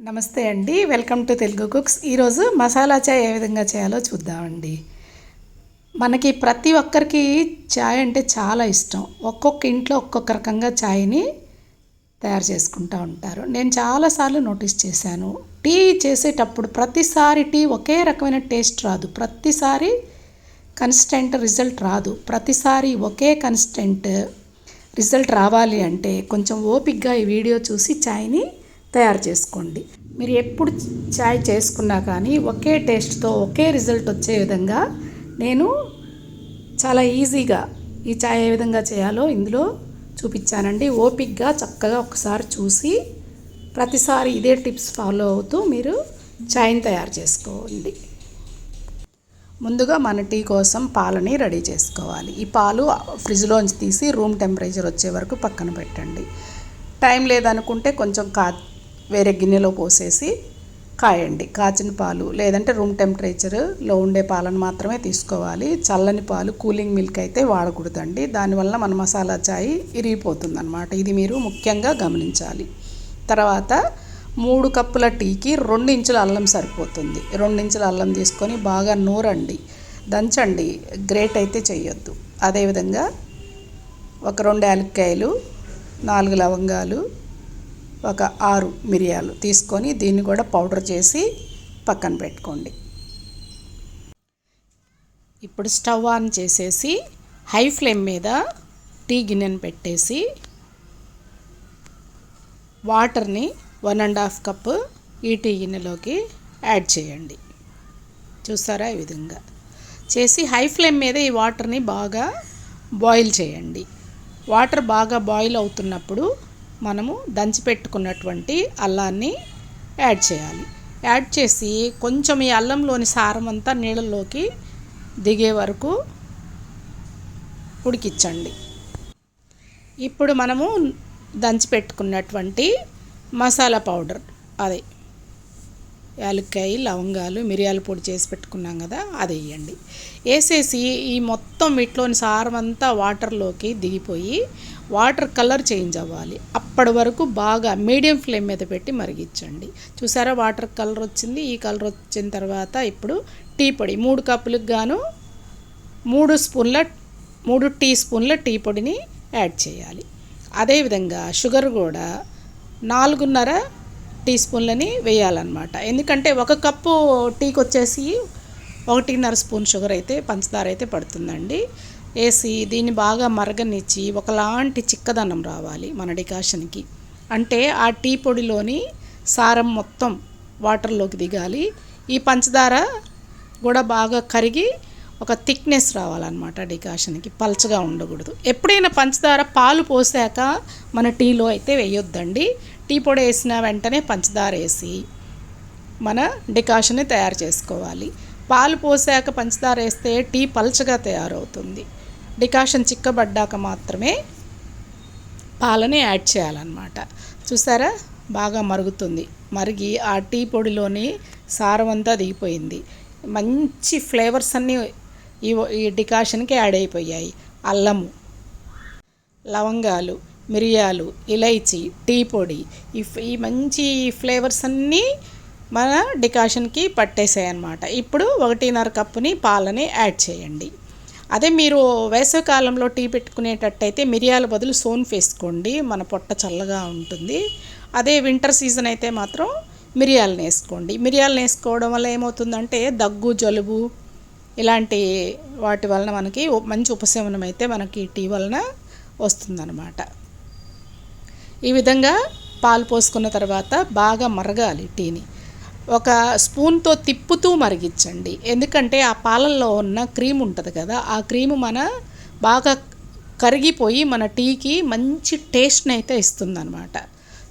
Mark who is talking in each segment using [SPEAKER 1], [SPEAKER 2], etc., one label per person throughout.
[SPEAKER 1] నమస్తే అండి, welcome to Telugu cooks. ఈరోజు మసాలా చాయ్ ఏ విధంగా చేయాలో చూద్దామండి. మనకి ప్రతి ఒక్కరికి చాయ్ అంటే చాలా ఇష్టం. ఒక్కొక్క ఇంట్లో ఒక్కొక్క రకంగా చాయ్ని తయారు చేసుకుంటూ ఉంటారు. నేను చాలాసార్లు నోటీస్ చేశాను, టీ చేసేటప్పుడు ప్రతిసారి టీ ఒకే రకమైన టేస్ట్ రాదు, ప్రతిసారి కన్సిస్టెంట్ రిజల్ట్ రాదు. ప్రతిసారి ఒకే కన్సిస్టెంట్ రిజల్ట్ రావాలి అంటే కొంచెం ఓపిక్గా ఈ వీడియో చూసి చాయ్ని తయారు చేసుకోండి. మీరు ఎప్పుడు చాయ్ చేసుకున్నా కానీ ఒకే టేస్ట్తో ఒకే రిజల్ట్ వచ్చే విధంగా నేను చాలా ఈజీగా ఈ చాయ్ ఏ విధంగా చేయాలో ఇందులో చూపించానండి. ఓపిక్గా చక్కగా ఒకసారి చూసి ప్రతిసారి ఇదే టిప్స్ ఫాలో అవుతూ మీరు చాయ్ని తయారు చేసుకోండి. ముందుగా మన టీ కోసం పాలని రెడీ చేసుకోవాలి. ఈ పాలు ఫ్రిడ్జ్లోంచి తీసి రూమ్ టెంపరేచర్ వచ్చే వరకు పక్కన పెట్టండి. టైం లేదనుకుంటే కొంచెం వేరే గిన్నెలో పోసేసి కాయండి. కాచిన పాలు లేదంటే రూమ్ టెంపరేచర్లో ఉండే పాలను మాత్రమే తీసుకోవాలి. చల్లని పాలు, కూలింగ్ మిల్క్ అయితే వాడకూడదండి. దానివల్ల మన మసాలా చాయ్ ఇరిగిపోతుంది అన్నమాట. ఇది మీరు ముఖ్యంగా గమనించాలి. తర్వాత 3 కప్పుల టీకి 2 ఇంచుల అల్లం సరిపోతుంది. 2 ఇంచుల అల్లం తీసుకొని బాగా నూరండి, దంచండి, గ్రేట్ అయితే చేయొద్దు. అదేవిధంగా ఒక 2 యాలక్కాయలు, 4 లవంగాలు, ఒక 6 మిరియాలు తీసుకొని దీన్ని కూడా పౌడర్ చేసి పక్కన పెట్టుకోండి. ఇప్పుడు స్టవ్ ఆన్ చేసేసి హై ఫ్లేమ్ మీద టీ గిన్నెను పెట్టేసి వాటర్ని 1.5 కప్పు ఈ టీ గిన్నెలోకి యాడ్ చేయండి. చూసారా, ఈ విధంగా చేసి హై ఫ్లేమ్ మీద ఈ వాటర్ని బాగా బాయిల్ చేయండి. వాటర్ బాగా బాయిల్ అవుతున్నప్పుడు మనము దంచి పెట్టుకున్నటువంటి అల్లాన్ని యాడ్ చేయాలి. యాడ్ చేసి కొంచెం ఈ అల్లంలోని సారం అంతా నీళ్ళలోకి దిగే వరకు ఉడికించండి. ఇప్పుడు మనము దంచి పెట్టుకున్నటువంటి మసాలా పౌడర్, అదే యాలక్కాయ, లవంగాలు, మిరియాల పొడి చేసి పెట్టుకున్నాం కదా, అది వేయండి. వేసేసి ఈ మొత్తం వీటిలోని సారం అంతా వాటర్లోకి దిగిపోయి వాటర్ కలర్ చేంజ్ అవ్వాలి. అప్పటి వరకు బాగా మీడియం ఫ్లేమ్ మీద పెట్టి మరిగించండి. చూసారా, వాటర్ కలర్ వచ్చింది. ఈ కలర్ వచ్చిన తర్వాత ఇప్పుడు టీ పొడి 3 కప్పులకు గాను 3 టీ స్పూన్ల టీ పొడిని యాడ్ చేయాలి. అదేవిధంగా షుగర్ కూడా 4.5 టీ స్పూన్లని వేయాలన్నమాట. ఎందుకంటే 1 కప్పు టీకి వచ్చేసి 1.5 స్పూన్ షుగర్ అయితే, పంచదార అయితే పడుతుందండి. వేసి దీన్ని బాగా మరగనిచ్చి ఒకలాంటి చిక్కదనం రావాలి మన డికాషన్కి. అంటే ఆ టీ పొడిలోని సారం మొత్తం వాటర్లోకి దిగాలి. ఈ పంచదార కూడా బాగా కరిగి ఒక థిక్నెస్ రావాలన్నమాట డికాషన్కి, పల్చగా ఉండకూడదు. ఎప్పుడైనా పంచదార పాలు పోసాక మన టీలో అయితే వేయొద్దండి. టీ పొడి వేసిన వెంటనే పంచదార వేసి మన డికాషన్ని తయారు చేసుకోవాలి. పాలు పోసాక పంచదార వేస్తే టీ పల్చగా తయారవుతుంది. డికాషన్ చిక్కబడ్డాక మాత్రమే పాలని యాడ్ చేయాలన్నమాట. చూసారా, బాగా మరుగుతుంది. మరిగి ఆ టీ పొడిలోని సారం అంతా దిగిపోయింది. మంచి ఫ్లేవర్స్ అన్నీ ఈ డికాషన్కి యాడ్ అయిపోయాయి. అల్లము, లవంగాలు, మిరియాలు, ఇలైచి, టీ పొడి, ఈ మంచి ఫ్లేవర్స్ అన్నీ మన డికాషన్కి పట్టేసాయి అన్నమాట. ఇప్పుడు 1.5 కప్పుని పాలని యాడ్ చేయండి. అదే మీరు వేసవికాలంలో టీ పెట్టుకునేటట్టయితే మిరియాల బదులు సోంపు వేసుకోండి, మన పొట్ట చల్లగా ఉంటుంది. అదే వింటర్ సీజన్ అయితే మాత్రం మిరియాలను వేసుకోండి. మిరియాలను వేసుకోవడం వల్ల ఏమవుతుందంటే దగ్గు, జలుబు ఇలాంటి వాటి వలన మనకి మంచి ఉపశమనం అయితే మనకి టీ వలన వస్తుందన్నమాట. ఈ విధంగా పాలు పోసుకున్న తర్వాత బాగా మరగాలి టీని. ఒక స్పూన్తో తిప్పుతూ మరిగించండి. ఎందుకంటే ఆ పాలల్లో ఉన్న క్రీమ్ ఉంటుంది కదా, ఆ క్రీము బాగా కరిగిపోయి మన టీకి మంచి టేస్ట్ని అయితే ఇస్తుందన్నమాట.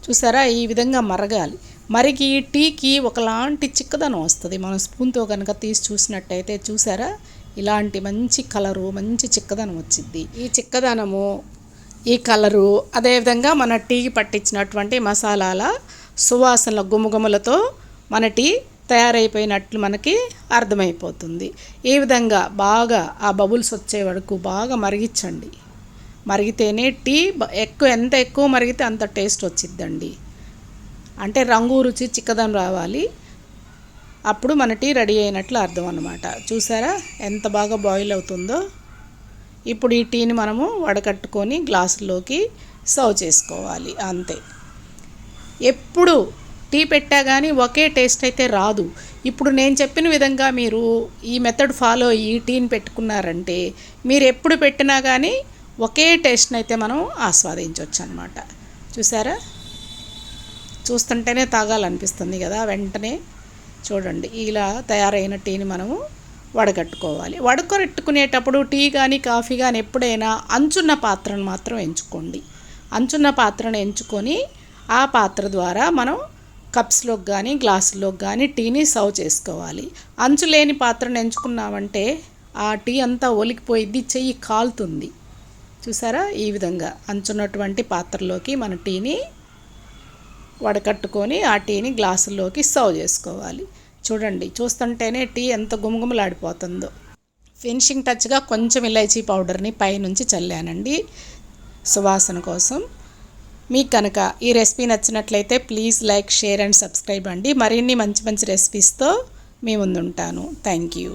[SPEAKER 1] చూసారా, ఈ విధంగా మరగాలి. మరిగి టీకి ఒకలాంటి చిక్కదనం వస్తుంది. మనం స్పూన్తో కనుక తీసి చూసినట్టయితే చూసారా, ఇలాంటి మంచి కలరు, మంచి చిక్కదనం వచ్చింది. ఈ చిక్కదనము, ఈ కలరు, అదేవిధంగా మన టీకి పట్టించినటువంటి మసాలాల సువాసనల గుమగుమలతో మన టీ తయారైపోయినట్లు మనకి అర్థమైపోతుంది. ఈ విధంగా బాగా ఆ బబుల్స్ వచ్చే వరకు బాగా మరిగించండి. మరిగితేనే టీ ఎంత ఎక్కువ మరిగితే అంత టేస్ట్ వచ్చిద్దండి. అంటే రంగు రుచి చిక్కదనం రావాలి. అప్పుడు మన టీ రెడీ అయినట్లు అర్థం అన్నమాట. చూసారా ఎంత బాగా బాయిల్ అవుతుందో. ఇప్పుడు ఈ టీని మనము వడకట్టుకొని గ్లాసులోకి సర్వ్ చేసుకోవాలి, అంతే. ఎప్పుడు టీ పెట్టా కానీ ఒకే టేస్ట్ అయితే రాదు. ఇప్పుడు నేను చెప్పిన విధంగా మీరు ఈ మెథడ్ ఫాలో అయ్యి టీని పెట్టుకున్నారంటే మీరు ఎప్పుడు పెట్టినా కానీ ఒకే టేస్ట్ని అయితే మనం ఆస్వాదించవచ్చు అన్నమాట. చూసారా, చూస్తుంటేనే తాగాలనిపిస్తుంది కదా వెంటనే. చూడండి, ఇలా తయారైన టీని మనము వడగట్టుకోవాలి. వడకట్టుకునేటప్పుడు టీ కానీ కాఫీ కానీ ఎప్పుడైనా అంచున్న పాత్రను మాత్రం ఎంచుకోండి. అంచున్న పాత్రను ఎంచుకొని ఆ పాత్ర ద్వారా మనం కప్స్లోకి కానీ గ్లాసులోకి కానీ టీని సర్వ్ చేసుకోవాలి. అంచు లేని పాత్రను ఎంచుకున్నామంటే ఆ టీ అంతా ఒలికిపోయిద్ది, చెయ్యి కాలుతుంది. చూసారా, ఈ విధంగా అంచున్నటువంటి పాత్రలోకి మన టీని వడకట్టుకొని ఆ టీని గ్లాసుల్లోకి సర్వ్ చేసుకోవాలి. చూడండి, చూస్తుంటేనే టీ ఎంత గుమగుమలాడిపోతుందో. ఫినిషింగ్ టచ్గా కొంచెం ఇలైచీ పౌడర్ని పైనుంచి చల్లానండి సువాసన కోసం. మీకు కనుక ఈ రెసిపీ నచ్చినట్లయితే please like, share and subscribe అండి. మరిన్ని మంచి మంచి రెసిపీస్తో మీ ముందుంటాను. Thank you.